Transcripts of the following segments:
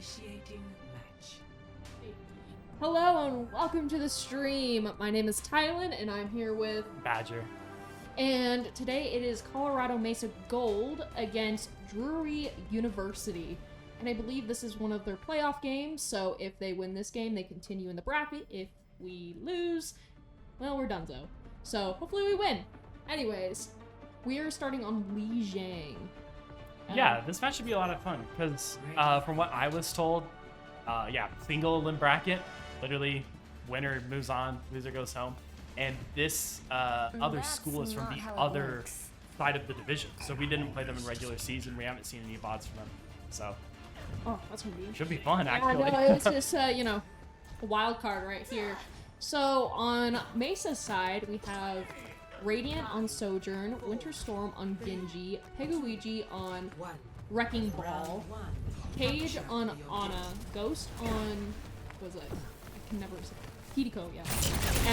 Initiating match. Hello and welcome to the stream. My name is Tylen and I'm here with Badger. And today it is Colorado Mesa Gold against Drury University. And I believe this is one of their playoff games, so if they win this game, they continue in the bracket. If we lose, well, we're donezo. So hopefully we win. Anyways, we are starting on Li Jiang. Yeah, this match should be a lot of fun because from what I was told, single elim bracket, literally winner moves on, loser goes home. And this other school is from the other side of the division. So we didn't play them in regular season. We haven't seen any VODs from them. So that's gonna be should be fun, actually. Yeah, no, it's just, a wild card right here. So on Mesa's side, we have Radiant on Sojourn, Winter Storm on Genji, Peguigi on Wrecking Ball, Cage on Ana, Ghost on, what was it? I can never say. Hideko, yeah.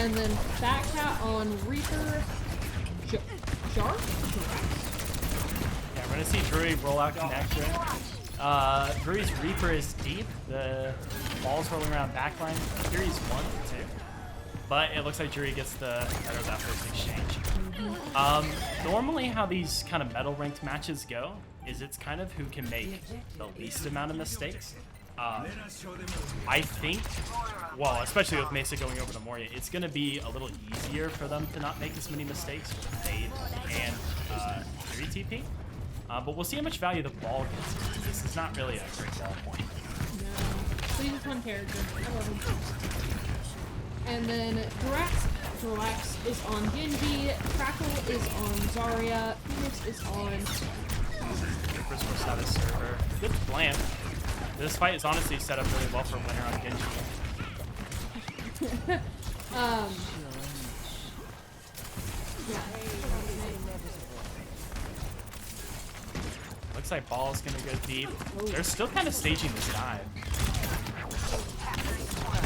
And then Fat Cat on Reaper, Jar? Yeah, we're gonna see Drury roll out connection. Drury's Reaper is deep. The ball's rolling around backline. Drury's 1-2. But it looks like Drury gets the better of that first exchange. Normally how these kind of medal ranked matches go is it's kind of who can make the least amount of mistakes. I think, well, especially with Mesa going over to Moria, it's going to be a little easier for them to not make as many mistakes with Fade and 3TP. But we'll see how much value the ball gets. This is not really a great ball point. No. But he's a fun character. I love him. And then Drax is on Genji, Crackle is on Zarya, Phoenix is on... First will set a server. Good plan. This fight is honestly set up really well for a winner on Genji. Looks like ball's gonna go deep. They're still kind of staging this dive.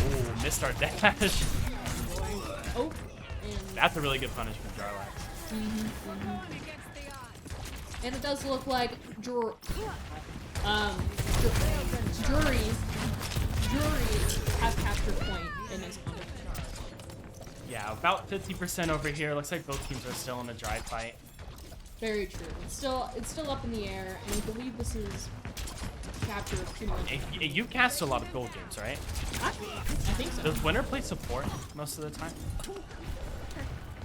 Ooh, missed our dash. Oh, that's a really good punishment, Jarlax. And it does look like Drury has captured point in this one. Yeah, about 50% over here. Looks like both teams are still in a dry fight. Very true. It's still up in the air, and I believe this is capture pretty much. You cast a lot of gold games, right? I think so. Does Winner play support most of the time?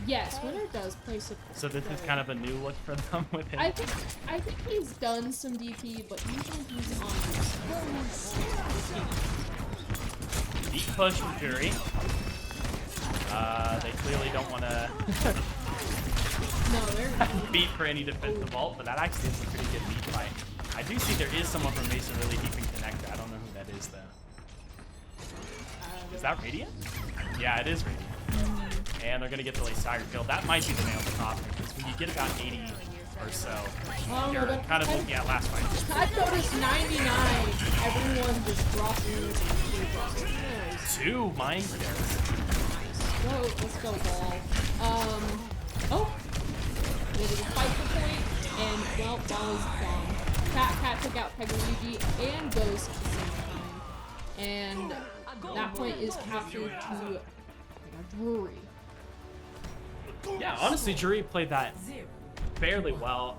Yes, Winner does play support. So this is kind of a new look for them with him. I think he's done some DP, but usually he's on Deep push from Drury. They clearly don't want to beat for any defensive vault, but that actually is a pretty good beat fight. I do see there is someone from Mesa really deep in connector. I don't know who that is though. Is that Radiant? Yeah, it is Radiant. And they're gonna get the Stagger kill. That might be the nail of the coffin, because when you get about 80 or so, you're kind of looking at last fight. I've noticed 99. Everyone just dropping. Two mind scares. Let's go, ball. They did a fight for point, and well, ball is gone. Cat took out Peguigi and Ghost at the same time, and that point is captured to Drury. Yeah, honestly, Drury played that fairly well.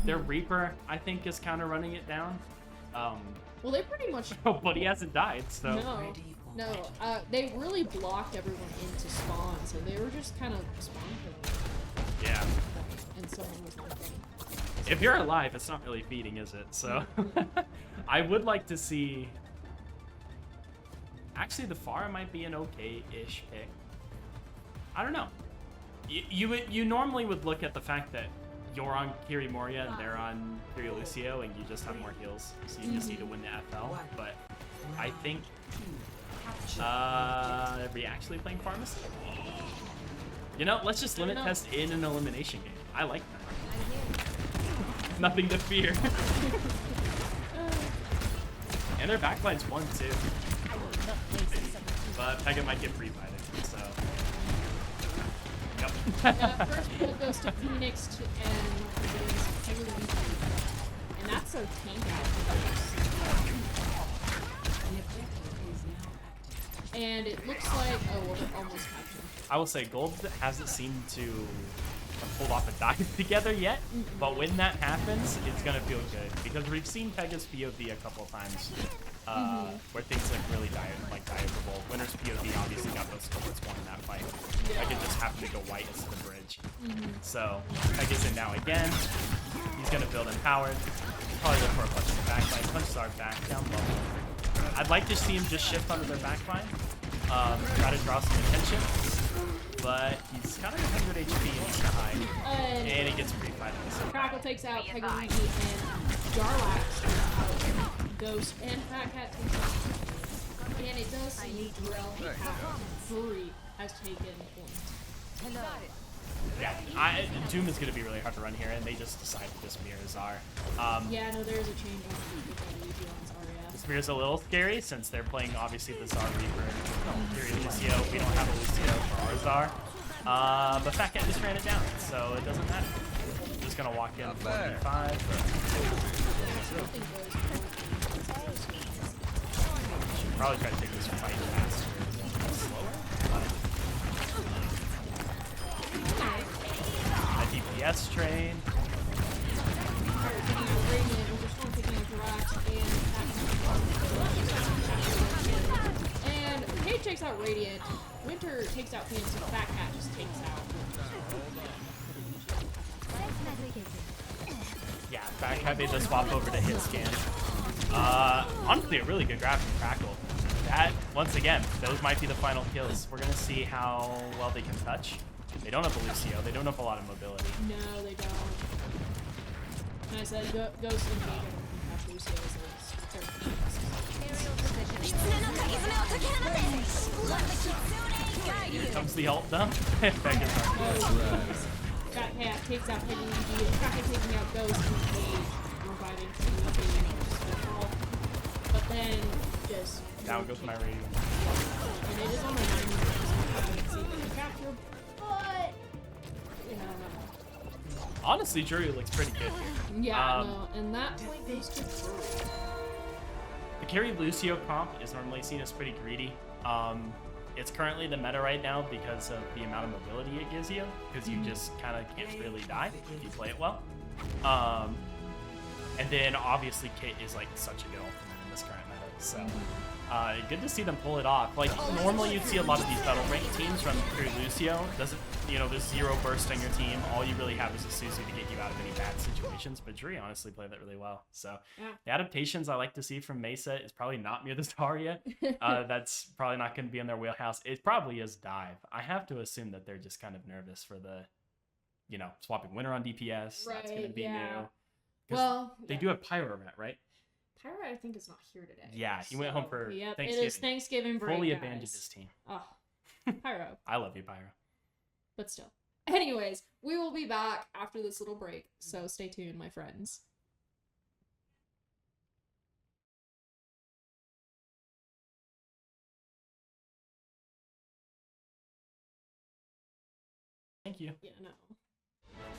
Their Reaper, I think, is kind of running it down. Well, they pretty much. But he hasn't died, so. No. They really blocked everyone into spawn, so they were just kind of spawn killing. Yeah. And someone was not getting. If you're alive, it's not really feeding, is it? So, I would like to see. Actually, the Pharah might be an okay-ish pick. I don't know. You normally would look at the fact that you're on Kiri Moria and they're on Kiri Lucio, and you just have more heals, so you just need to win the FL. But I think are we actually playing Pharmacy? You know, let's just limit test in an elimination game. I like that. Nothing to fear. And their backline's 1-2. But Pega might get free fighting, so. Yep. First pull goes to Phoenix and that's a tank out. And it looks like, oh, well, they're almost captured. I will say Gold hasn't seemed to have pulled off a dive together yet, but when that happens, it's gonna feel good because we've seen Pega's POV a couple of times where things like really diveable. Winner's POV obviously got those swords won in that fight. Like it just happened to go white into the bridge. So Pega's in now again. He's gonna build empowered. Probably look for a punch in the backline. Punches are back down low. I'd like to see him just shift under their backline, try to draw some attention, but he's got 100 HP and he's gonna hide, and he gets free fight. Crackle takes out Pegaluigi and Jarlax takes out Ghost, and Fat Cat takes out. And it does seem Drury has taken point. Yeah, Doom is gonna be really hard to run here, and they just decided to just mirror Zar. Yeah, no, there is a change on Pegaluigi on Zarya. This mirror's a little scary since they're playing obviously the Zar Reaper. Fury Lucio. We don't have a Lucio for our Zar. But Fat Cat just ran it down, so it doesn't matter. Just gonna walk in 45. Should probably try to take this fight faster, slower. A DPS train. And Cage takes out Radiant. Winter takes out Phoenix, and Fat Cat just takes out. Yeah, Fat Cat made the swap over to hit scan. Honestly, a really good grab from Crackle. That, once again, those might be the final kills. We're gonna see how well they can touch. They don't have a Lucio. They don't have a lot of mobility. No, they don't. And I said, Ghost and Mega can have Lucio as their Here comes the ult dump. Fat Cat takes out Pegaluigi. Fat Cat taking out Ghost and Cage, reviving Pegaluigi. But then, just... Down goes my radiant. And it is on the 90%, so I can see if they can capture, but... You know, Honestly, Drury looks pretty good here. yeah, no, and that point goes to Drury. The carry Lucio comp is normally seen as pretty greedy. It's currently the meta right now because of the amount of mobility it gives you, because you just kind of can't really die if you play it well. And then obviously Kate is like such a good ultimate in this current meta, so good to see them pull it off. Like normally you'd see a lot of these battle rank teams run through Lucio. Doesn't, you know, there's zero burst on your team. All you really have is a Suzu to get you out of any bad situations. But Drury honestly played that really well. So the adaptations I like to see from Mesa is probably not near the Zarya. That's probably not going to be in their wheelhouse. It probably is dive. I have to assume that they're just kind of nervous for the, you know, swapping winner on DPS. Right, That's going to be new. Well, they do have Pyromat, right? Pyro, I think, is not here today. Yeah, he went home for Thanksgiving. It is Thanksgiving break, Fully guys. abandoned his team. Oh, Pyro. I love you, Pyro. But still. Anyways, we will be back after this little break, so stay tuned, my friends. Thank you. Yeah, no.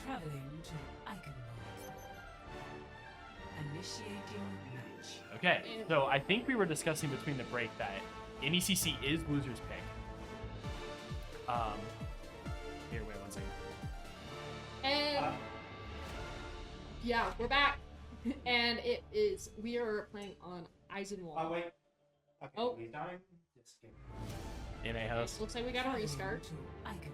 Traveling to Iconmore. Initiating match. Okay, so I think we were discussing between the break that NECC is loser's pick. Here, wait 1 second. And yeah, we're back, and we are playing on Eisenwald. Oh wait. Okay, Oh. he's dying. Just give me- NA host. Looks like we got a restart. To Iconmore.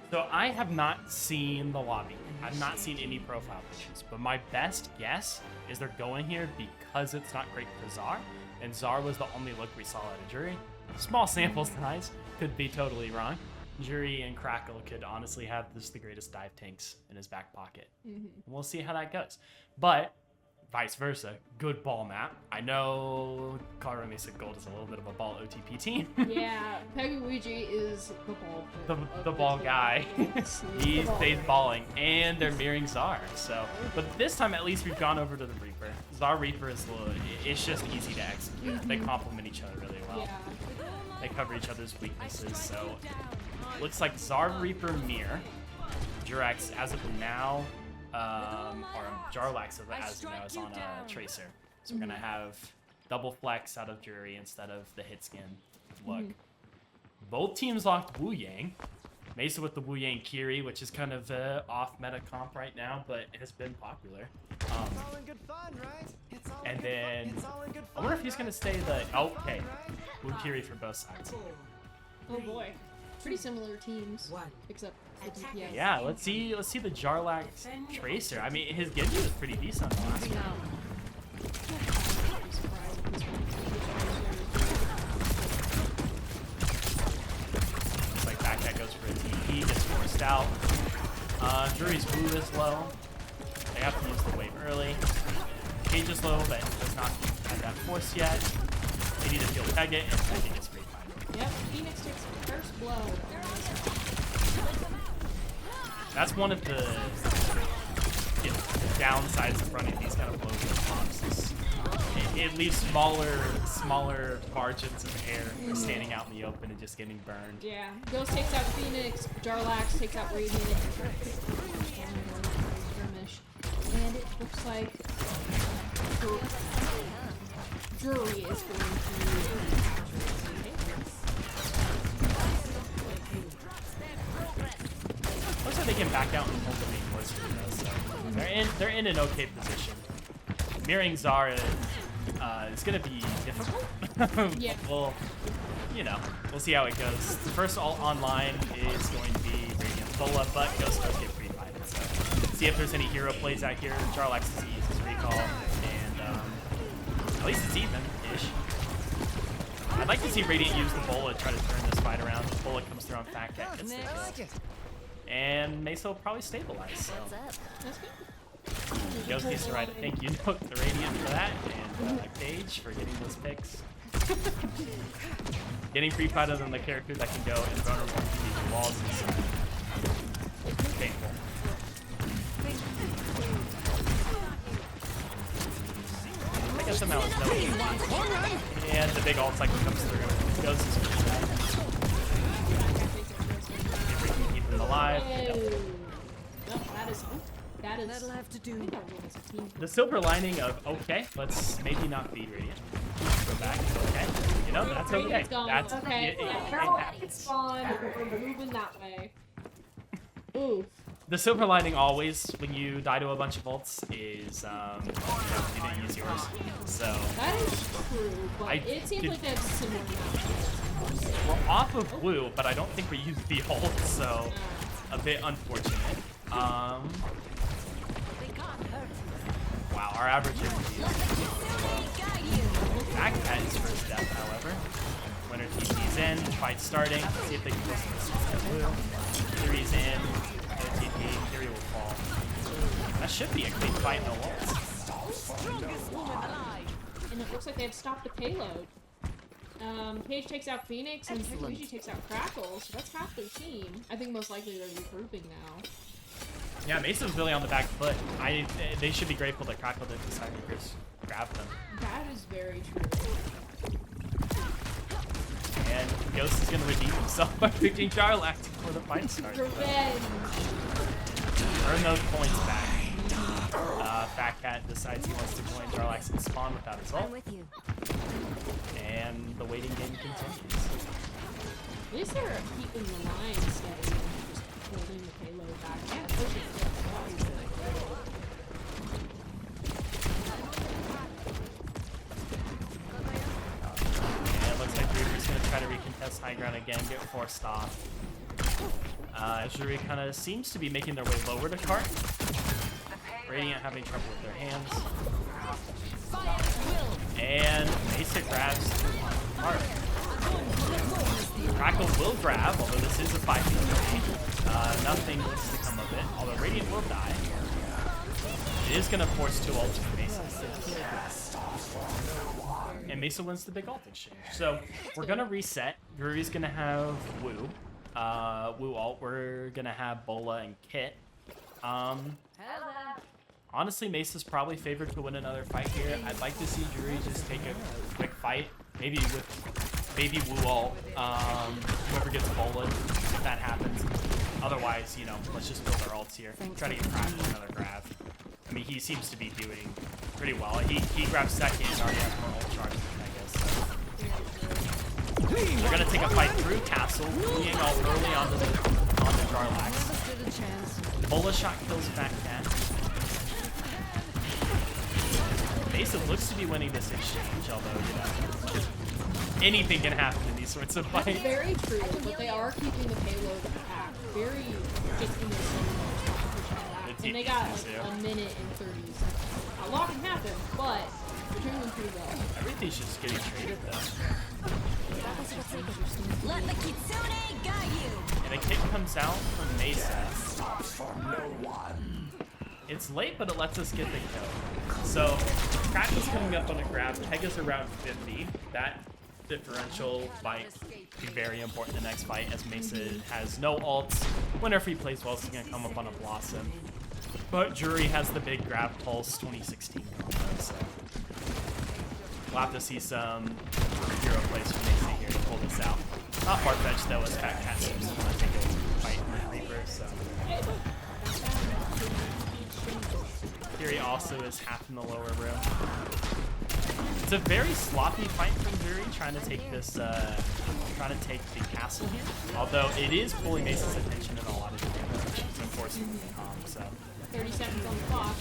So I have not seen the lobby. I've not seen any profile pictures, but my best guess is they're going here because it's not great for Zar, and Zar was the only look we saw at a Drury. Small sample size, could be totally wrong. Drury and Crackle could honestly have just the greatest dive tanks in his back pocket. And we'll see how that goes. But vice versa, good ball map. I know Colorado Mesa Gold is a little bit of a ball OTP team. Yeah, Pegaluigi is the ball player of the ball two. guy. Yes, He the ball stays player. balling, and they're mirroring Zar. So, but this time at least we've gone over to the Reaper. Zar Reaper is it's just easy to execute. They complement each other really well. Yeah. They cover each other's weaknesses. So, looks like Zar Reaper mirror. Jurax as of now, or Jarlax as of now is on a Tracer. So we're gonna have double flex out of Drury instead of the hit scan look. Both teams locked Wu Yang. Mesa with the Wu Yang Kiri, which is kind of off meta comp right now, but it has been popular. And then I wonder if he's gonna stay the okay. Wu Kiri for both sides. Oh boy. Pretty similar teams, except the DPS. Yeah, let's see the Jarlax Tracer. I mean, his Genji was pretty decent on the last one. Looks like Backcat goes for a TP, gets forced out. Drury's Wu is low. They have to use the wave early. Cage is low, but does not have that force yet. They need to field tag it, and Peg gets free fight. Yep, Phoenix takes the first blow. That's one of the downsides of running these kind of blows with pops. It leaves smaller margins of air standing out in the open and just getting burned. Yeah, Ghost takes out Phoenix, Jarlax takes out Radiant, and it looks like Drury is going to. Looks like they can back out and hold the main course for those, so they're in an okay position. Mirroring Zara is gonna be difficult. Yeah. Well, you know, we'll see how it goes. The first all online is going to be Radiant Bola, but Ghost does get free fighted, so see if there's any hero plays out here. Jarlax does use his recall, and at least it's even-ish. I'd like to see Radiant use the Bola to try to turn this fight around. The Bola comes through on Fat Cat, gets the kill. And Mesa will probably stabilize, so. That's good. Ghost needs to write a thank you note to Radiant for that, and Cage for getting those picks. Getting free fighted on the character that can go invulnerable to these walls is painful. I guess somehow it's no. And the big ult cycle comes through. Ghost is pretty bad. Keep them alive. Well, that is. That'll have to do. The silver lining of okay, let's maybe not feed Radiant. Go back. Okay, you know that's okay. Radiant's gone. That's okay. it It's gone. We're moving that way. Ooh. The silver lining always when you die to a bunch of ults is you didn't use yours. So That is true, but it seems like that's similar. we're off of Wu, but I don't think we used the ult, so a bit unfortunate. Wow, our average is Backcat is first death, however. Winner TP's in, fight starting. See if they can listen to Blue. Theory's in, no TP, Theory will fall. That should be a clean fight, no ults. And it looks like they've stopped the payload. Paige takes out Phoenix, and Takuji takes out Crackle, so that's half their team. I think most likely they're regrouping now. Yeah, Mesa's really on the back foot. They should be grateful that Crackle didn't decide to just grab them. That is very true. And Ghost is going to redeem himself by picking Jarlax before the fight starts. Revenge! Earn those points back. Fat Cat decides he wants to join Jarlax and spawn without his ult. And the waiting game continues. At least they're keeping the line steady and just holding the payload back. Yeah, And it looks like Drury's going to try to recontest high ground again, get forced off. Drury kind of seems to be making their way lower to cart. Radiant having trouble with their hands. And Mesa grabs Mark. Crackle will grab, although this is a 5v3. Nothing looks to come of it, although Radiant will die. It is going to force 2 ults for Mesa. And Mesa wins the big ult exchange. So we're going to reset. Drury's going to have Wu. Wu ult. We're going to have Bola and Kit. Honestly, Mesa's probably favored to win another fight here. I'd like to see Drury just take a quick fight. Maybe with Wu ult. Whoever gets Bola, if that happens. Otherwise, you know, let's just build our ults here. Try to get Crackle another grab. I mean, he seems to be doing pretty well. He grabs second and already has more ult charge, I guess. So. They're gonna take a fight through castle, being all early onto Jarlax. Bola shot kills back cat. Mesa looks to be winning this exchange, although, you know, anything can happen in these sorts of fights. That's very true, but they are keeping the payload packed. Very just in their zone to push it back. And they got like a minute and 30 seconds. A lot can happen, but they're doing them pretty well. Everything's just getting traded though. Let the Kitsune guide you. And a kick comes out from Mesa. It's late, but it lets us get the kill. So, Crackle's coming up on a grab. Pega's around 50. That differential might be very important in the next fight, as Mesa has no ults. Whenever he plays well, he's going to come up on a Blossom. But Drury has the big grab pulse 2016 combo, so we'll have to see some hero plays from Mesa here to pull this out. Not far-fetched though, as Fat Cat seems to want to take a fight with Reaper, so. Drury also is half in the lower room. It's a very sloppy fight from Drury, trying to take this, trying to take the castle here. Although it is pulling Mesa's attention in a lot of different directions and forcing him to calm, so. 30 seconds on the clock.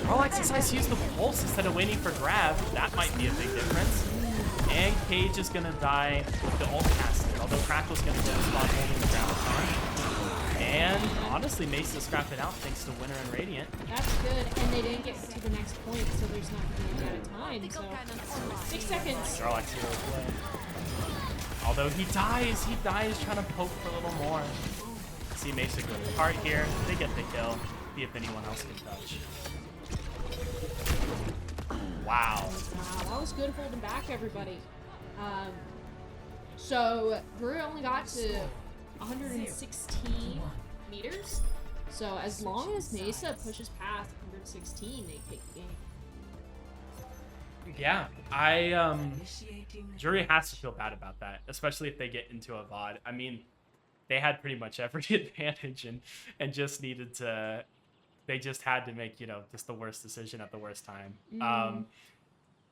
Jarlax decides to use the pulse instead of waiting for grab. That might be a big difference. And Cage is gonna die with the ult casting, although Crackle's gonna go to spot holding the ground time. And honestly, Mesa scrapped it out thanks to Winter and Radiant. That's good, and they didn't get to the next point, so there's not going to be a lot of time. So 6 seconds. Jarlax hero play. Although he dies trying to poke for a little more. See Mesa go to heart here. They get the kill. See if anyone else can touch. Wow. Wow, that was good holding back everybody. So Drury only got to 116 meters. So as long as Mesa pushes past 116, they take the game. Yeah, Drury has to feel bad about that, especially if they get into a VOD. I mean, they had pretty much every advantage and just needed to, they just had to make, you know, just the worst decision at the worst time.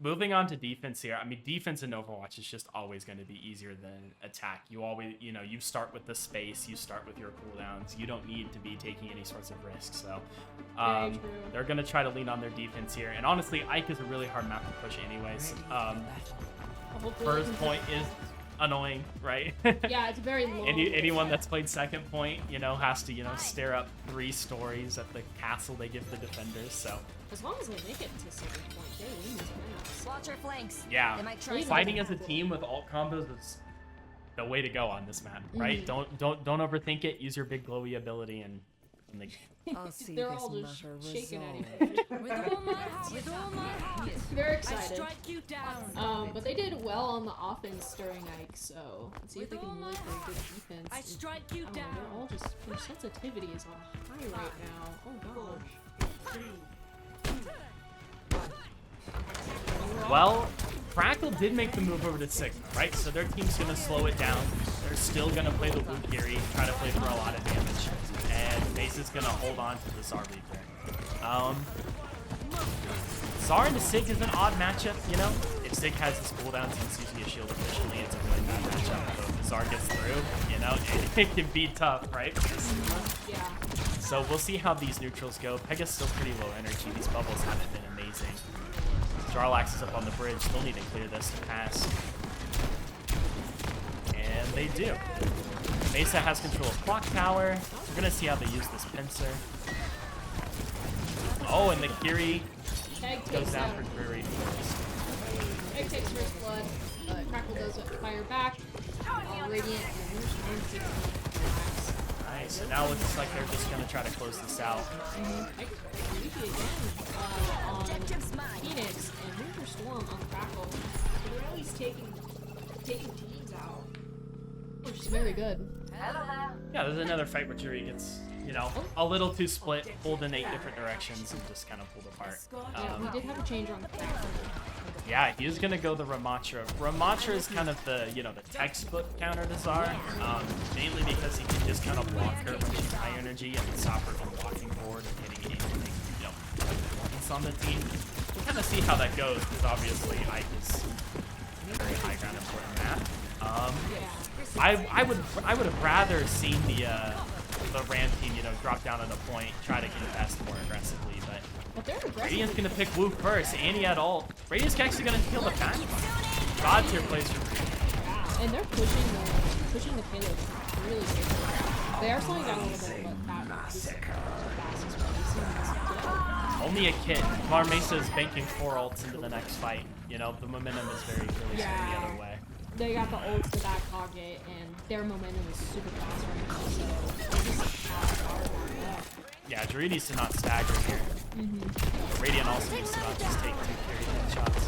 Moving on to defense here. I mean, defense in Overwatch is just always going to be easier than attack. You always, you know, you start with the space, you start with your cooldowns. You don't need to be taking any sorts of risks. So they're going to try to lean on their defense here. And honestly, Ike is a really hard map to push anyways. First point is annoying, right? Yeah, it's very long. Anyone that's played second point, you know, has to, you know, stare up 3 stories at the castle they give the defenders. So as long as they make it to second point, they win these matches. Watch your flanks. yeah, They might try fighting as a team with alt combos is the way to go on this map, right? Don't overthink it. Use your big glowy ability and they. I'll see They're this all just matter shaking at resolved. each other. With all my heart. Very I excited. strike you down. But they did well on the offense during Ike, so let's see if they can really play good defense. I strike you I don't down. know, they're all just, their sensitivity is on high right now. Oh gosh. Well, Crackle did make the move over to Sigma, right? So their team's gonna slow it down. They're still gonna play the Valkyrie, try to play for a lot of damage, and Mesa's gonna hold on to the Tsar Reaper. Tsar and the Sig is an odd matchup, you know? If Sig has his cooldowns and he's using a shield efficiently, it's a really bad matchup. But if the Tsar gets through, you know, it can be tough, right? Yeah. So we'll see how these neutrals go. Pega's still pretty low energy. These bubbles haven't been amazing. Jarlax is up on the bridge. They'll need to clear this to pass. And they do. Mesa has control of Clock Tower. We're going to see how they use this pincer. Oh, and the Kiri goes down for Drury. Egg takes first blood. Crackle does fire back. Radiant and Nice. So now it looks like they're just going to try to close this out. Egg again on Phoenix and Winter Storm on Crackle. So they're at least taking teams out, which is very good. Yeah, there's another fight where Drury gets, you know, a little too split, pulled in 8 different directions, and just kind of pulled apart. Yeah, we did have a change on Crackle. Yeah, he's gonna go the Ramatra. Ramatra is kind of the, you know, the textbook counter to Tsar, mainly because he can just kind of block her when she's high energy and stop her from walking forward and hitting anything, you know, Ike's on the team. We'll kind of see how that goes, because obviously Ike is a very high ground important map. I would have rather seen the Ram team, you know, drop down on a point, try to contest more aggressively, but they're aggressive. Radiant's gonna pick Wu first. Annie at ult. Radiant's actually gonna kill the back. God tier plays for And they're pushing the payload really quickly. They are slowing down a little bit, but that is the fastest pace. only a kid. Mar Mesa is banking 4 ults into the next fight. You know, the momentum is really swinging the other way. They got the ults to back pocket, and their momentum is super fast right now, so they just yeah, Drury needs to not stagger here. Radiant also needs to not just take 2 carry headshots.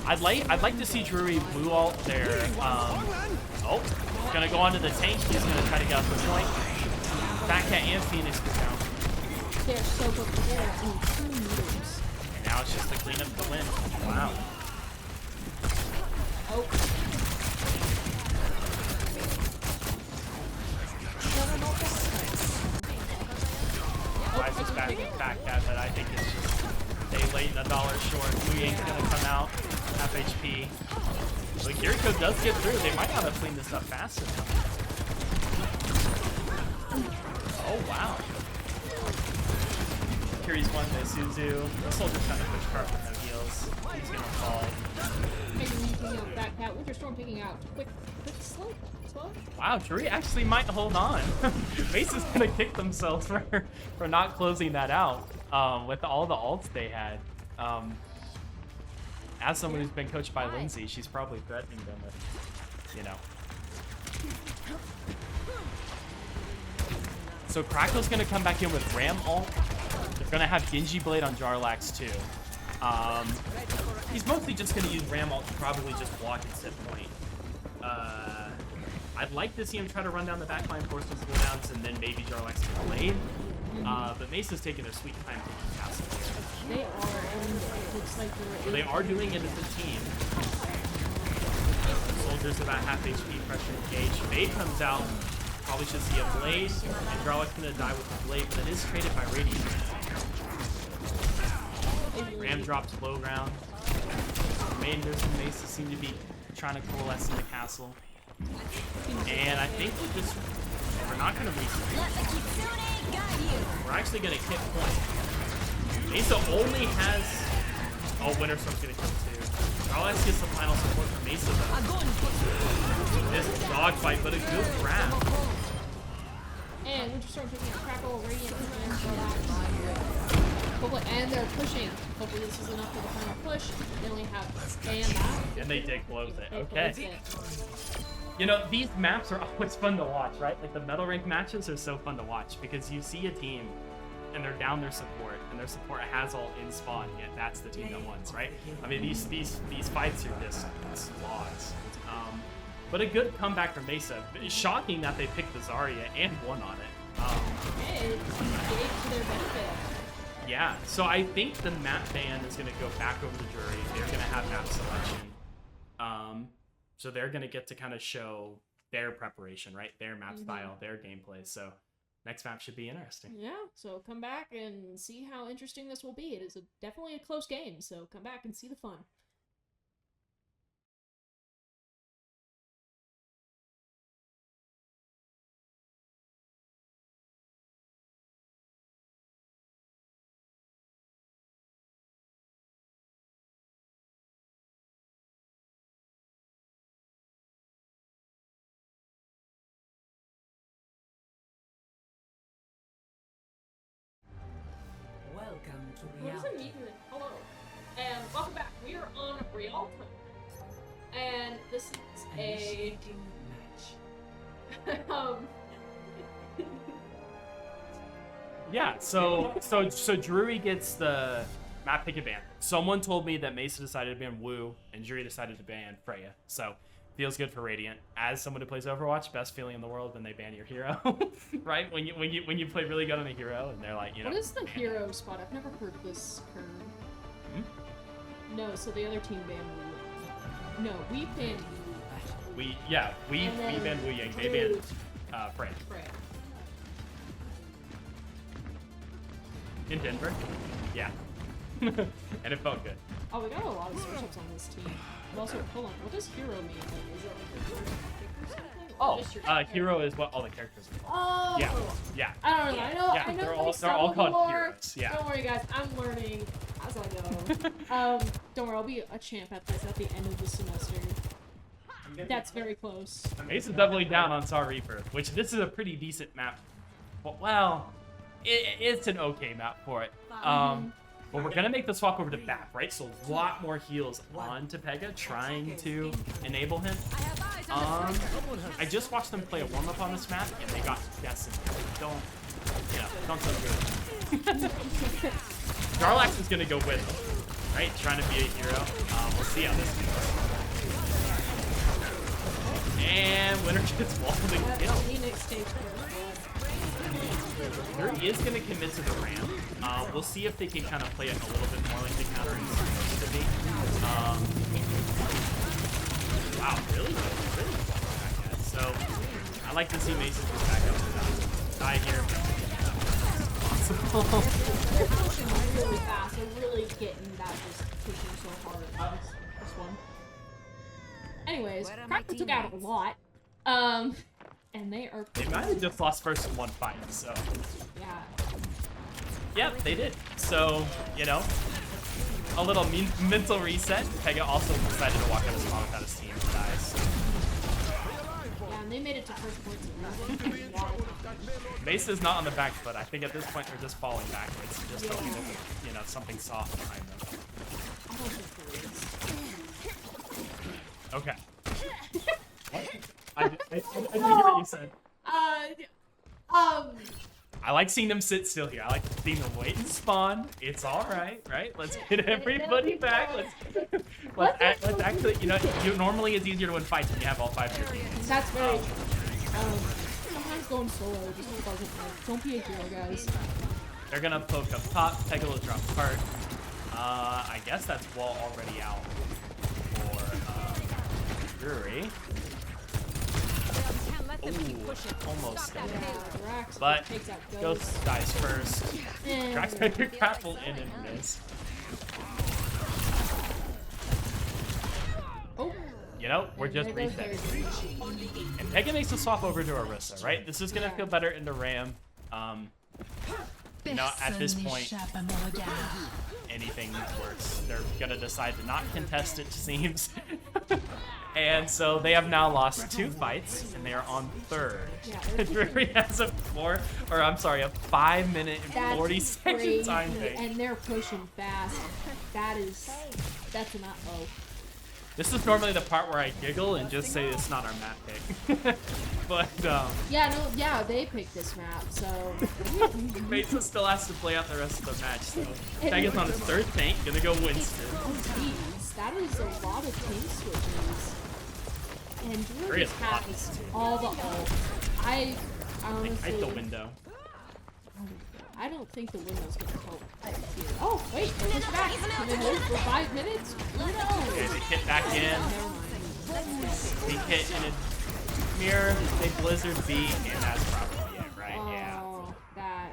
I'd like to see Drury blue ult there. Oh, he's gonna go onto the tank. He's gonna try to get up the point. Fat Cat and Phoenix go down. they're so good together in 2 meters. And now it's just to clean up the win. Wow. Oh. Wise is back in Fat Cat, but I think it's just they late $1 short. Wu Yang's gonna come out, half HP. But Kiriko does get through. They might not have cleaned this up fast enough. Oh wow. Kiri's one by Suzu. The soldier's trying to push cart with no heals. He's gonna fall. Picking out Fat Cat. Winter Storm picking out. Quick, slow. Wow, Drury actually might hold on. Mesa's gonna kick themselves for not closing that out with all the ults they had. As someone who's been coached by Lindsay, she's probably threatening them with, you know. So Crackle's gonna come back in with Ram ult. They're gonna have Genji Blade on Jarlax too. He's mostly just gonna use Ram ult to probably just block and set point. I'd like to see him try to run down the backline, force some cooldowns, and then maybe Jarlax can Blade. But Mesa's taking their sweet time taking castle. They are, and it looks like They are doing it as a team. Soldier's about half HP, pressure engage. Fade comes out. Probably should see a Blade. And Jarlax's gonna die with the Blade, but it is traded by Radiant. Ram drops low ground. Commanders and Mesa seem to be trying to coalesce in the castle. And I think we're not gonna reset. We're actually gonna hit point. Mesa only has. Oh, Winter Storm's gonna kill too. Jarlax gets the final support from Mesa though. This dogfight, but a good grab. And Winter Storm taking a Crackle, Radiant, and they're pushing. Hopefully this is enough for the final push. They only have and that. And they did close it. Okay. You know, these maps are always fun to watch, right? Like the Metal Rank matches are so fun to watch because you see a team and they're down their support and their support has all in spawn, yet that's the team that wins, right? I mean, these fights are just slogs. But a good comeback from Mesa. It's shocking that they picked the Zarya and won on it. It's gave to their benefit. Yeah, so I think the map ban is going to go back over to Drury. They're going to have map selection. So they're going to get to kind of show their preparation, right? Their map style, their gameplay. So next map should be interesting. Yeah, so come back and see how interesting this will be. It is definitely a close game, so come back and see the fun. Welcome to What does it reality. mean? Hello. And welcome back. We are on Real Time. And this is Initiating match. Yeah, so Drury gets the map pick and ban. Someone told me that Mesa decided to ban Wu and Drury decided to ban Freya. So feels good for Radiant. As someone who plays Overwatch, best feeling in the world when they ban your hero, right? When you play really good on a hero and they're like, you know. What is the hero spot? I've never heard of this term. No, so the other team banned Wu. No, we banned We banned Wu Yang. They banned Freya. In Denver. Yeah. and it felt good. Oh, we got a lot of switch ups on this team. But also, hold on, what does hero mean? Like, is it like a hero or something? Or just your Hero is what all the characters are Oh! called. Yeah. I don't know. I know. Yeah, I know. they're like, all some of called them are. heroes. Yeah. Don't worry, guys. I'm learning as I go. Don't worry. I'll be a champ at this at the end of the semester. That's very close. Ace is definitely down on Star Reaper, which this is a pretty decent map. Well, it's an okay map for it. But we're gonna make the swap over to Bap, right? So a lot more heals onto Pega, trying to enable him. I just watched them play a warm-up on this map, and they got decimated. Don't so good. Darlax is gonna go with him, right? Trying to be a hero. We'll see how this goes. And Winter gets walled and killed. Drury is going to commit to the ramp. We'll see if they can kind of play it a little bit more like the counter is supposed to be. Wow, really? Really? Okay, so, I like to see Mesa just back up to die here. Possible. They're pushing really fast. They're really getting that just pushing so hard. This one. Anyways, Cracker took out a lot. And they are. They might have just lost first in one fight, so. Yeah. Yep, they did. So, you know, a little mental reset. Pega also decided to walk out of spawn without his team to die. So. Yeah, and they made it to first points. Mesa's not on the back foot. I think at this point they're just falling backwards, just hoping that, you know, something soft behind them. I don't think there is. Okay. I didn't hear what you said. I like seeing them sit still here. I like seeing them wait and spawn. It's all right, right? Let's get everybody back. Let's actually, you know, normally it's easier to win fights when you have all 5 of your teams. That's very. Sometimes going solo just doesn't work. Don't be a hero, guys. They're gonna poke up top. Pega will drop cart. I guess that's wall already out for Drury. Ooh, almost. But Ghost dies first. Drax got your grapple in and miss. Oh. You know, we're just resetting. And Pega makes the swap over to Orisa, right? This is gonna feel better in the Ram. You know, at this point, anything works. They're gonna decide to not contest it, seems. And so they have now lost 2 fights, and they are on 3rd. Yeah, Drury has a 5 minute and 40 second time thing. And they're pushing fast. That's an uh-oh. This is normally the part where I giggle and just say it's not our map pick. But, Yeah, they picked this map, so... Mesa still has to play out the rest of the match, so... Pega's on his 3rd tank, gonna go Winston. Oh, jeez. That is a lot of tank switches. And Drury There is has all the ult. I honestly... Ignite the window. I don't think the window's gonna help here. Oh, wait, they push back. Can they hold for 5 minutes? Who knows? Okay, they hit back in. They hit in a mirror, they blizzard beat, and that's probably it, right? Yeah. Oh, that...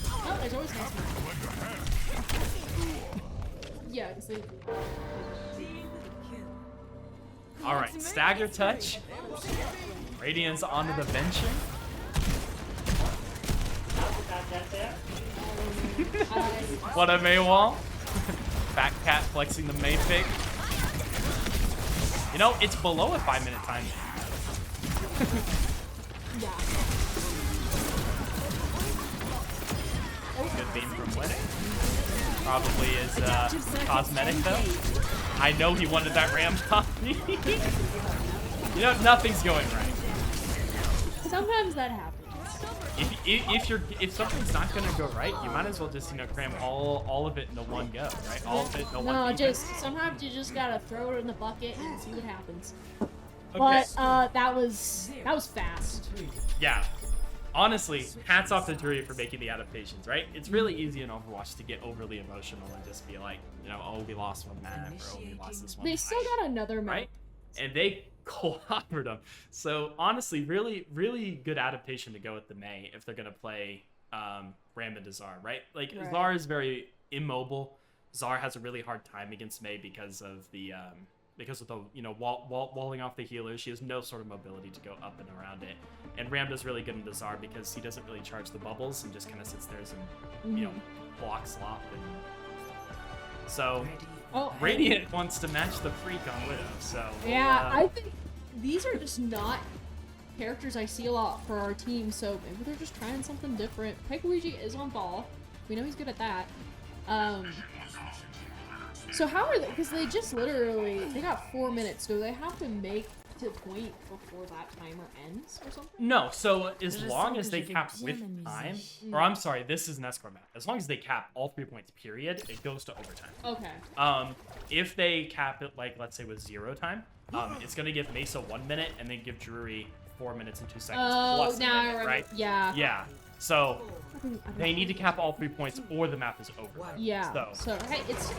Oh, there's always nice. Yeah, because they... Alright, stagger touch. Radiant's onto the benching. What a Maywall. Fat cat flexing the May pick. You know, it's below a 5 minute time. Good beam from winning. Probably is cosmetic though. I know he wanted that ram copy. You know, nothing's going right. Sometimes that happens. If something's not gonna go right, you might as well just cram all of it into one go, right? All of it into one. No, sometimes you just gotta throw it in the bucket and see what happens. Okay. But that was fast. Yeah. Honestly, hats off to Drury for making the adaptations, right? It's really easy in Overwatch to get overly emotional and just be like, you know, oh, we lost one map, or oh, we lost this one. They still got another map. Right? And they clobbered them. So honestly, really, really good adaptation to go with the May if they're gonna play Ram into Zar, right? Like Right. Zar is very immobile. Zar has a really hard time against Mei because of the walling off the healer. She has no sort of mobility to go up and around it. And Ram does really good into Zar because he doesn't really charge the bubbles and just kind of sits there and blocks Lop. And so Oh, Radiant wants to match the freak on Widow. So yeah, I think these are just not characters I see a lot for our team, so maybe they're just trying something different. Peguigi is on ball. We know he's good at that. So how are they, because they just literally, they got 4 minutes. Do they have to make to point before that timer ends or something? No, so as long as they cap with time, or I'm sorry, this is an escort map. As long as they cap all 3 points, period, it goes to overtime. Okay. If they cap it, like, let's say with 0 time, it's going to give Mesa 1 minute and then give Drury 4 minutes and 2 seconds plus a now I minute, remember. right? Yeah. Yeah. So they need to cap all 3 points or the map is over. Yeah. So hey, it's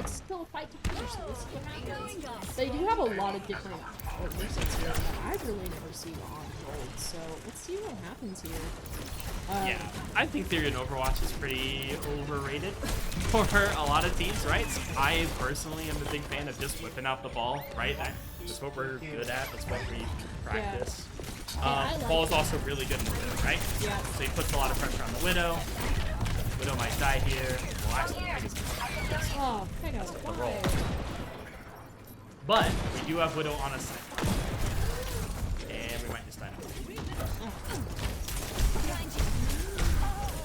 still a fight to finish. So let's see what happens. They do have a lot of different sets here that I've really never seen on gold. So let's see what happens here. Yeah, I think Theory in Overwatch is pretty overrated for a lot of teams, right? So I personally am a big fan of just whipping out the ball, right? That's what we're good at. That's what we practice. Ball is also really good in the Widow, right? Yeah. So he puts a lot of pressure on the Widow. Widow might die here. Well, actually, Oh, Pego, the roll. why? But we do have Widow on a side. And we might just die now.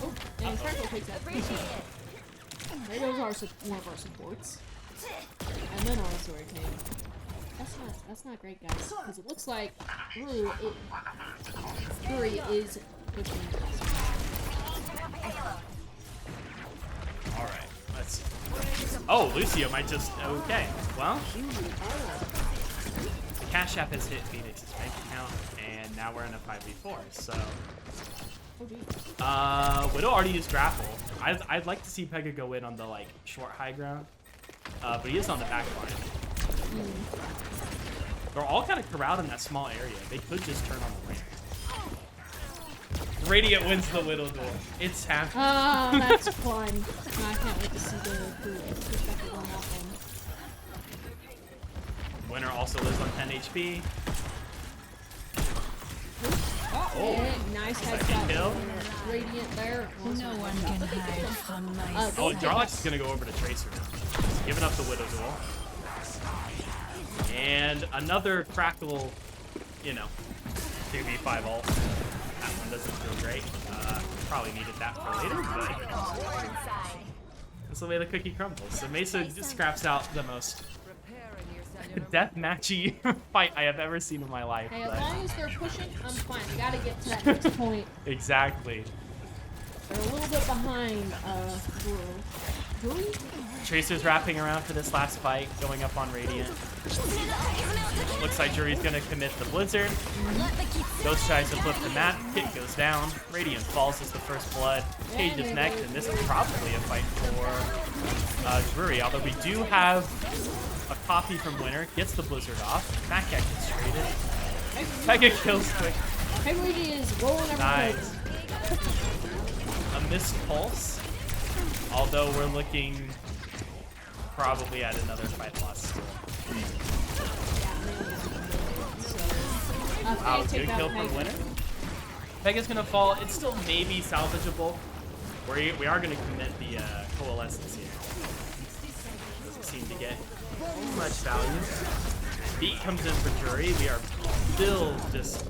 Oh, and Crackle takes that. There goes one of our supports. And then our Sword King. That's not great, guys, because it looks like Drury is pushing. All right, let's see. Oh, Lucio might just okay. Well, the Cash App has hit Phoenix's bank account, and now we're in a 5v4. So, Widow already used grapple. I'd like to see Pega go in on the like short high ground, but he is on the back line. They're all kind of corralled in that small area. They could just turn on the ramp. Radiant wins the Widow duel. It's happening. Oh, that's fun. I can't wait to see the perspective on that one. Winner also lives on 10 HP. Oh, nice headshot. Kill. Radiant there. No one can hide from my Oh, Jarlax is going to go over to Tracer now. He's giving up the Widow duel. And another Crackle, 2v5 ult. That one doesn't feel great. Probably needed that for later, but that's the way the cookie crumbles. So Mesa just scraps out the most deathmatchy fight I have ever seen in my life. Hey, as long as they're pushing, I'm fine. We gotta get to that next point. Exactly. They're a little bit behind, Drury? Tracer's wrapping around for this last fight, going up on Radiant. Looks like Drury's gonna commit the Blizzard. Ghost tries to flip the map, hit goes down. Radiant falls as the first blood. Cage is next, and this is probably a fight for Drury, although we do have a copy from Winner, gets the Blizzard off. Matt gets traded. Pega kills quick. Peguigi is rolling everything. Nice. A missed pulse, although we're looking probably at another fight loss. Wow, good kill from Winner. Pega's gonna fall. It's still maybe salvageable. We are gonna commit the coalescence here. Doesn't seem to get much value. Beat comes in for Drury. We are still just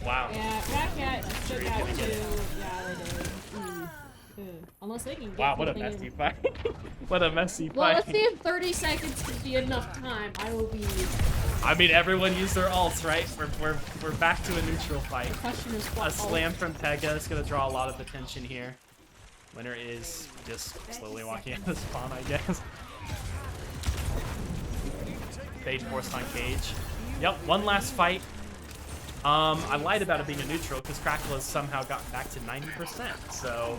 wow. Yeah, Ratcat took out two. Yeah, they did. Unless they can get Wow, what a something messy in. fight. What a messy Well, fight. let's see if 30 seconds can be enough time. I will be. I mean, everyone used their ults, right? We're back to a neutral fight. Question is A what slam from Pega is going to draw a lot of attention here. Winner is just slowly walking out of the spawn, I guess. Fade forced on Cage. Yep, one last fight. I lied about it being a neutral because Crackle has somehow gotten back to 90%. So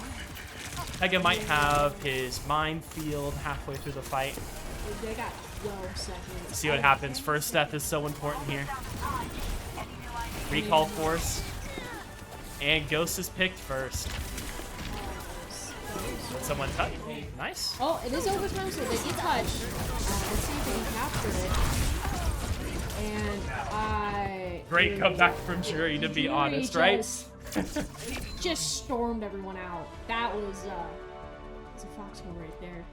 Pega might have his minefield halfway through the fight. They got 12 seconds. See what happens. First death is so important here. Recall force. And Ghost is picked first. Someone touch. Nice. Oh, it is overtime, so they can touch. Let's see if they can capture it. And Great comeback from Drury, to be Drury honest, right? Just stormed everyone out. That was it's a foxhole right there.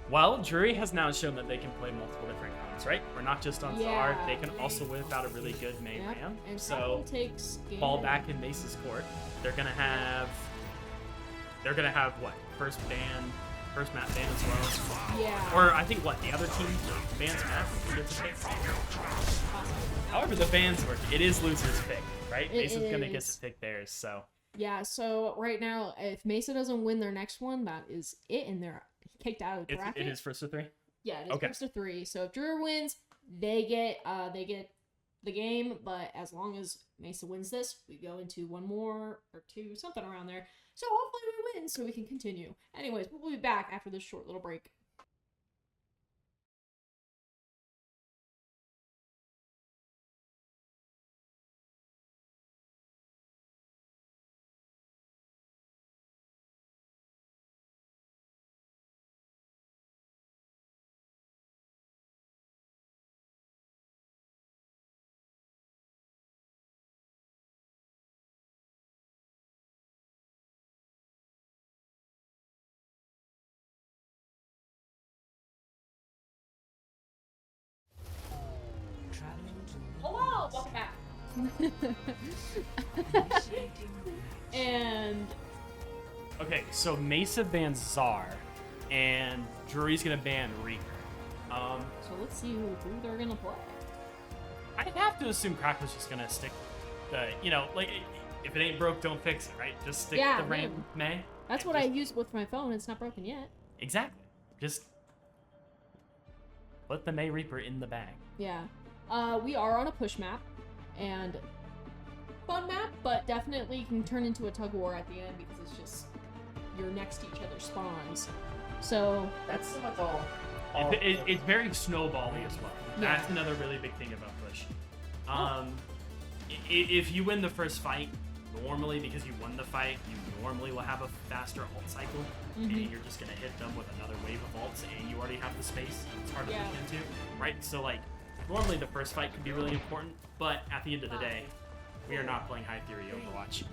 Well, Drury has now shown that they can play multiple different combos, right? We're not just on Zard. They can also whip out a really good main ram. And So takes ball back in Mesa's court. They're gonna have what? First map ban as well. Yeah. Or I think what, the other team bans map. However the bans work, it is loser's pick, right? Mesa's gonna get to pick theirs, so. Yeah, so right now, if Mesa doesn't win their next one, that is it, and they're kicked out of the bracket. It is first to 3? Yeah, it is first to 3. So if Drury wins, they get the game, but as long as Mesa wins this, we go into one more or two, something around there. So hopefully we win so we can continue. Anyways, we'll be back after this short little break. Hello, welcome back. And okay, so Mesa bans Czar, and Drury's gonna ban Reaper. So let's see who they're gonna play. I'd have to assume Crackle's just gonna stick the, like, if it ain't broke, don't fix it, right? Just stick the random May. That's what I use with my phone. It's not broken yet. Exactly. Just put the May Reaper in the bag. Yeah. We are on a push map, and fun map, but definitely can turn into a tug of war at the end because it's just you're next to each other's spawns. So That's pretty much all. It's very snowbally as well. Yeah. That's another really big thing about push. If you win the first fight, normally because you won the fight, you normally will have a faster ult cycle, meaning you're just gonna hit them with another wave of ults, and you already have the space. It's hard to push into, right? So like, normally the first fight could be really important, but at the end of the day, we are not playing high theory Overwatch.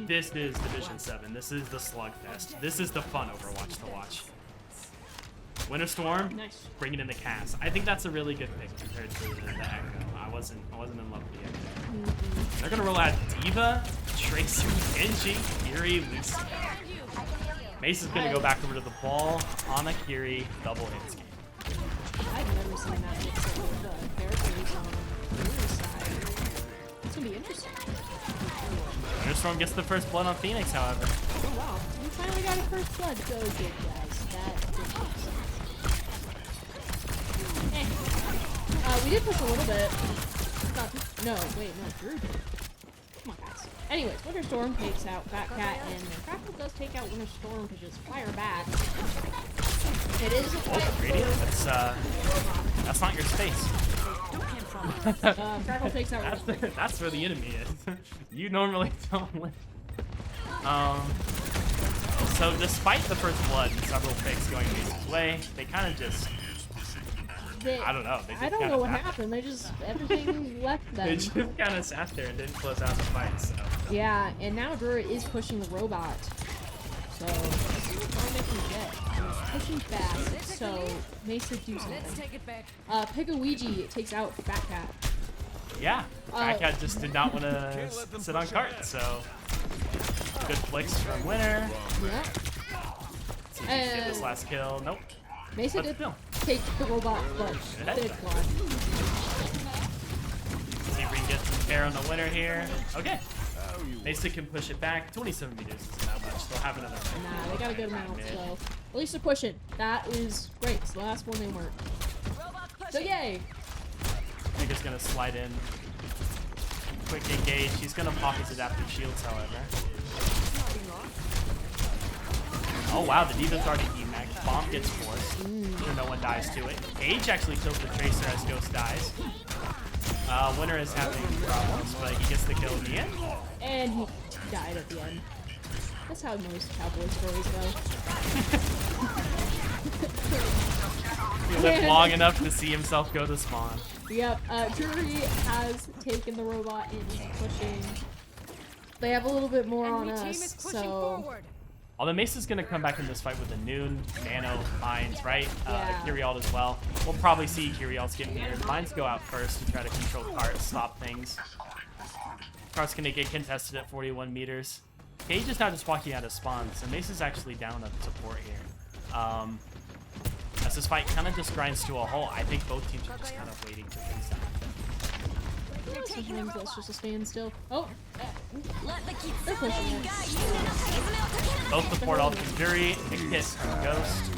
This is Division 7. This is the slugfest. This is the fun Overwatch to watch. Winter Storm, bringing in the cast. I think that's a really good pick compared to the Echo. I wasn't in love with the Echo. They're gonna roll out Diva, Tracer, Genji, Kiri, Lucy. Mesa's gonna go back over to the ball. Ana, Kiri, double hits game. I've never seen that mix up with the characters on the other side. It's gonna be interesting. Winter Storm gets the first blood on Phoenix, however. Oh wow, we finally got a first blood. Go good, guys. That did make sense. We did push a little bit. Drew did. Come on, guys. Anyways, Winter Storm takes out Fat Cat, and Crackle does take out Winter Storm to just fire back. It is a fight. Radiant, that's not your space. Crackle takes out Winter Storm. That's where the enemy is. You normally don't win. So despite the first blood and several picks going Mesa's way, they kind of just... I don't know. I don't know what happened. They just, everything left them. They just kind of sat there and didn't close out the fight, so. Yeah, and now Drury is pushing the robot. So, let's see what far they can get. It's pushing fast, so Mesa do something. Let's take it back. Pikaluigi takes out Fat Cat. Yeah, Fat Cat just did not want to sit on cart, so. Good flicks from Winter. Yep. See if he can get this last kill. Nope. Mesa did take the robot, but did fly. See if we can get some air on the Winner here. Okay. Mesa can push it back. 27 meters isn't that much. They'll have another. Nah, they got a good amount, so at least they're pushing. That is great. So the last one they weren't. So yay! Tigger's gonna slide in. Quick engage. He's gonna pop his adaptive shields, however. Oh wow, the Diva's already E-Mac. Bomb gets forced. So no one dies to it. Age actually kills the Tracer as Ghost dies. Winner is having problems, but he gets the kill in the end. And he died at the end. That's how most cowboy stories go. He lived long enough to see himself go to spawn. Yep, Drury has taken the robot and is pushing. They have a little bit more on us, so... Although Mesa's going to come back in this fight with the Noon, Nano, Mines, right? Kyrialt as well. We'll probably see Kyrialt's getting here. Mines go out first to try to control Cart, stop things. Cart's going to get contested at 41 meters. Cage is now just walking out of spawn, so Mesa's actually down at support here. As this fight kind of just grinds to a halt, I think both teams are just kind of waiting for things to happen. Sometimes that's just a standstill. Oh! They're pushing it. Both the port ult from Drury, a kiss from Ghost.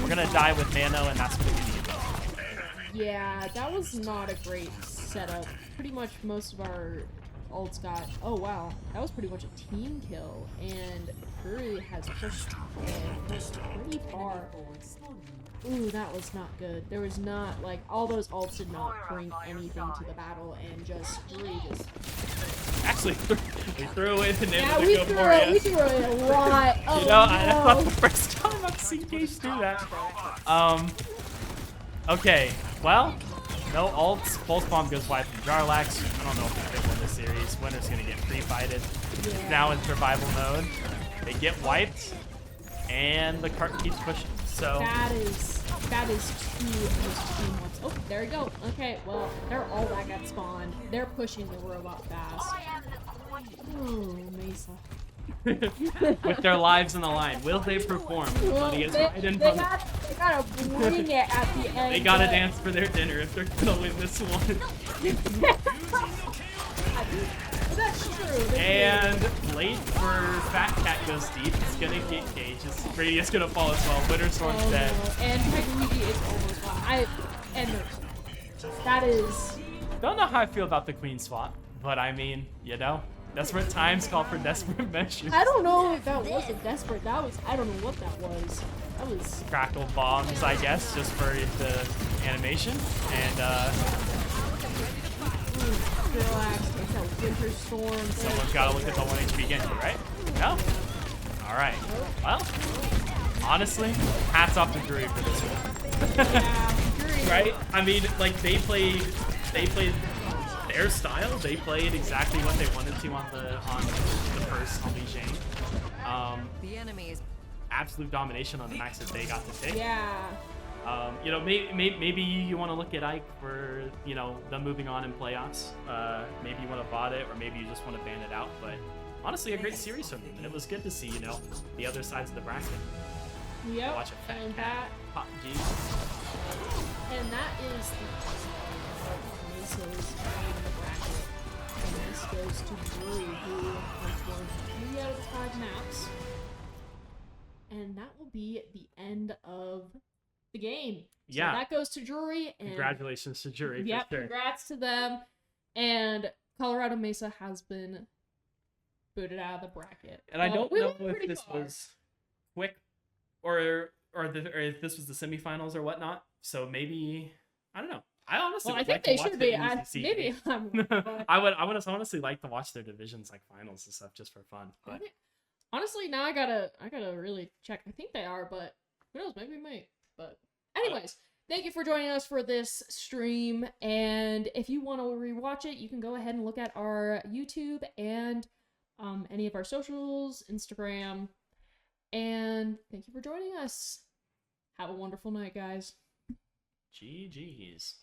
We're gonna die with Nano, and that's gonna be the end. Yeah, that was not a great setup. Pretty much most of our ults got... Oh, wow. That was pretty much a team kill, and Drury has pushed pretty far. Ooh, that was not good. There was not, like, all those ults did not bring anything to the battle, and just, Drury just... Actually, we threw away the name yeah, of the we Go threw Boreas. away a lot. Oh, You know, I no. thought the first time I've seen Cage do that. Okay, well, no ults. Pulse Bomb goes wide from Jarlax. I don't know if they win this series. Winner's gonna get free-fighted. Yeah. Now in survival mode. They get wiped, and the cart keeps pushing. So That is two almost team ones. Oh, there we go. Okay, well, they're all back at spawn. They're pushing the robot fast. Ooh, Mesa. with their lives on the line, will they perform? Money is right in They front of them. gotta bring it at the end. They gotta but- dance for their dinner if they're gonna win this one. That's true. They And late for Fat Cat goes deep. It's gonna get Cage. His radius gonna fall as well. Winter Storm's oh, dead. no. And Pegluigi is almost gone. That is... Don't know how I feel about the Queen swap, but I mean, you know, desperate times call for desperate measures. I don't know if that wasn't desperate. That was... I don't know what that was. That was... Crackle bombs, I guess, just for the animation. And Relax. It's a winter storm. someone's gotta look at the 1 HP Genji, right? No? Alright. Well, honestly, hats off to Drury for this one. Yeah, Drury. Right? I mean, like, they played their style. They played exactly what they wanted to on the first on Li Shang. The enemy is Absolute domination on the max that they got to pick. Yeah. You know, maybe you want to look at Ike for, you know, them moving on in playoffs. Maybe you want to bot it, or maybe you just want to ban it out. But honestly, a great series from them, and it was good to see, you know, the other sides of the bracket. Yep. Watch a fat and cat pop G. And that is the Mesa's in the bracket. And this goes to Drury, who has won 3 out of the 5 maps. And that will be the end of the game. So Yeah. that goes to Drury. And Congratulations to Drury. yep, for sure. congrats to them. And Colorado Mesa has been booted out of the bracket. And I don't we know went if pretty this far. was quick or if this was the semifinals or whatnot. So maybe I don't know. I honestly Well, I would think like they to watch should the be. NECC Maybe game. I'm wrong, but I would honestly like to watch their divisions like finals and stuff just for fun. I But think- honestly, now I gotta really check. I think they are, but who knows? Maybe we might. But anyways, thank you for joining us for this stream. And if you want to rewatch it, you can go ahead and look at our YouTube and any of our socials, Instagram. And thank you for joining us. Have a wonderful night, guys. GG's.